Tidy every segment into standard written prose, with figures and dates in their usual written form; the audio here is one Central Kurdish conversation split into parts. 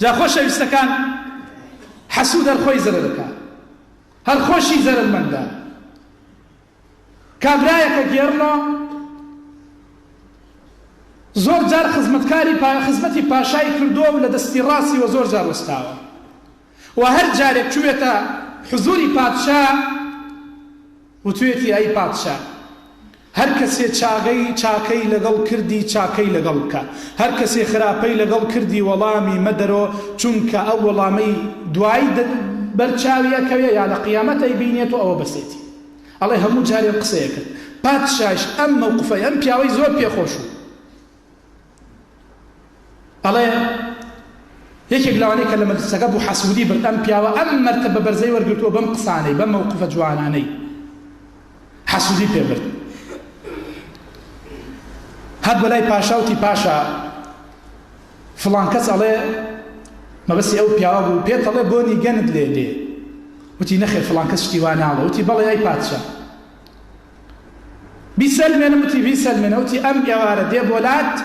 جا خۆشەویستەکان حەسوود هەر خۆی زەرە دەکات هەر خۆشی زەرمەندە کابرایەکە گێڕنەوە زۆر جار خزمەتی پاشای کردووە و لە دەستی ڕاستیوە زۆر جار وەستاوە و هەر جارێک چوێتە حزوری پادشا وتوێتی ئەی پادشا هەر کەسێ چاکەی لەگەڵ کردی چاکەی لەگەڵ بکە هەر کەسێ خراپەی لەگەڵ کردی وەڵامی مەدەرۆ چونکە ئەو وەڵامەی دوایی بەرچاویەکەوێ یا لە قیامەتەی بینێت و ئەوە بەسێتی ئەڵێ هەموو جارێ قسەیە کرد پادشاش ئەم مەوقفەی ئەم پیاوەی زۆر پێخۆش و ئەڵێ یەکێک لەوانەی کە لە مەجلسەکە بوو حەسوودی برد ئەم پیاوە ئەم مەرتەبە بەرزەی وەرگرتووە بەم قسانەی بەم مەوقفە جوانانەی حەسوودی پێ برد هات بەلای پاشا وتی پاشا فڵان کەس ئەڵێ مەبەستی ئەو پیاوە بوو پێت ئەڵێ بۆنی گەنت لێ دێ وتی نەخێر فڵان کەس شتی وا ناڵێ وتی بەڵێ ئەی پادشا بیسەلمێنم وتی بیسەلمێنە وتی ئەم ئێوارە دێ بۆلات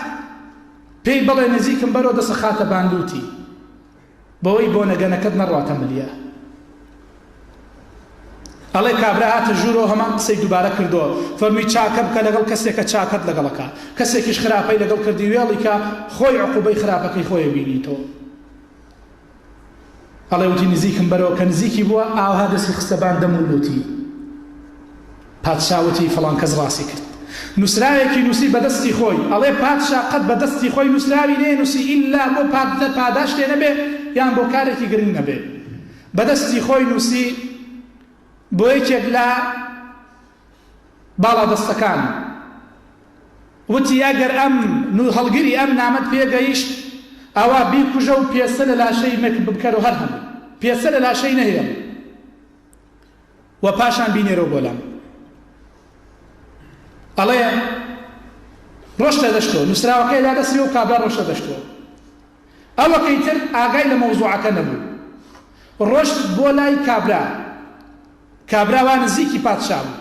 پێی بەڵێ نزیکم بەرەوە دەسە خاتە باندووتی بەوەی بۆ نەگەنەکەت نەڕاتە ملیە ئەڵێ کابرا هاتە ژوورەوە هەمان قسەی دووبارە کردەوە فەرمووی چاکە بکە لەگەڵ کەسێکە چاکەت لەگەڵەکە کەسێکیش خراپەی لەگەڵ کردی وێڵی کە خۆی عقوبەی خراپەکەی خۆی بینیتەوە ئەڵێ وتی نزیکم بەرەوە کە نزیکی بووە ئاوها دەستی خستە باندەم و لوتی پادشا وتی فڵان کەس ڕاستی کرد نووسراوێکی نووسی بەدەستی خۆی ئەڵێ پادشا قەت بەدەستی خۆی نووسراوی لێ نووسی ئیلا بۆ پاداش لێ نەبێ یان بۆ کارێکی گرنگ نەبێ بەدەستی خۆی نووسی بۆ یەکێک لە باڵا دەستەکان وتی ئەگەر ئەم هەڵگری ئەم نامەت پێگەیشت ئەوە بیکوژە و پێسە لە لاشەی بکەرەوە هەر هەموو پێسە لە لاشەی نەهێڵ و پاشان بینێرەوە بۆ لام ئەڵێ ڕۆشتە دەشتەوە نووسراوەکەی دادەسیەوە و کابرا ڕۆشتە دەشتەوە ئەوەکەی تر ئاگای لە مەوزوعەکە نەبوو ڕۆشت بۆ لای کابرا وا نزیکی پادشا بوو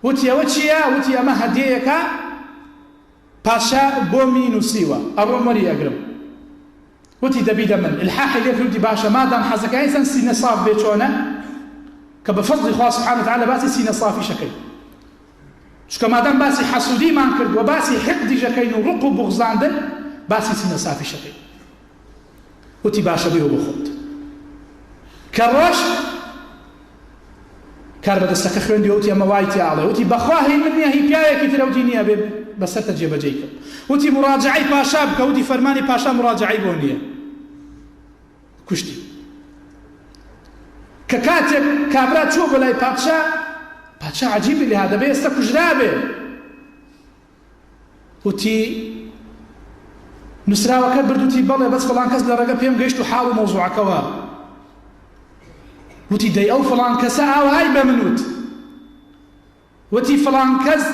وتی ئەوە چییە وتی ئەمە هەدیەیەکە پاشا بۆمی نووسیوە ئەڕۆم وەری ئەگرم وتی دەبی دەمن الحاحی لێ کردی باشە مادام حەزەکەی چەند سینە صاف بێ چۆنە کە بە فەضلی خوا سبحانه وتعالى باسی سینە صافی شەکەی چونکە مادام باسی حەسوودیمان کرد و باسی حقدی ژەکەین و ڕق و بوغزاندن باسی سینە صافی شەکەی وتی باشە بێ بۆ خۆت کە ڕۆژ کار بەدەستەکە خوێندی وتی ئەمە وای تیاڵێ وتی بەخوا هی من نییە هی پیاوێکی ترە وتی نییە بێ بەسەرتە جێبەجێی کرد وتی مراجعەی پاشا بکە وتی فەرمانی پاشا مراجعەی بۆ نییە کوشتی کە کاتێک کابرا چوو بەلای پادشا عەجیبی لێ هات دەبێ ئێستا کوژرا بێ وتی نووسراوەکە برد وتی بەڵێ بەس فڵان کەس لە ڕێگە پێم گەیشت و حاڵ و مەوزوعەکەوە وتی دەی ئەو فڵان کەسە ئاوهای بە من وتی فڵان کەس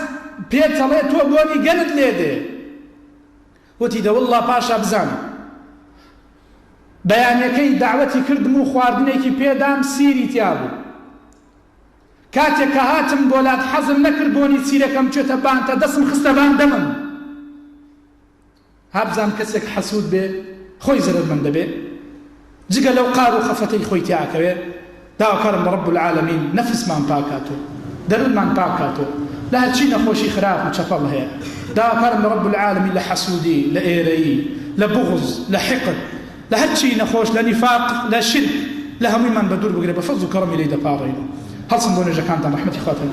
پێت ئەڵێ تۆ بۆنی گەنت لێ دێ وتی دە وەڵڵا پاشا بزانم بەیانیەکەی داوەتی کردم و خواردنێکی پێدام سیری تیا بوو کاتێک کە هاتم بۆلات حەزم نەکرد بۆنی سیرەکەم چێتە بانتە دەستم خستە باندەمم هابزان کەسێک حەسوود بێ خۆی زەرمەند دەبێ جگە لەو قار و خەفەتەی خۆی تیاکەوێ داواکارم بە رب العالمین نەفسمان پاکاتۆ دەروونمان پاکاتۆ لە هەرچی نەخۆشی خراپ و چەپەڵ هەیە داواکارم بە رب العالمین لە حەسوودی لە ئێرەیی لە بغض لە حقد لە هەرچی نەخۆش لە نیفاق لە شرک لە هەموویمان بە دوور بگرێ بە فەضل و کەڕەمی لێی دەپاڕێنەوە هەڵسم بۆ نوێژەکانتان ڕەحمەتی خواتان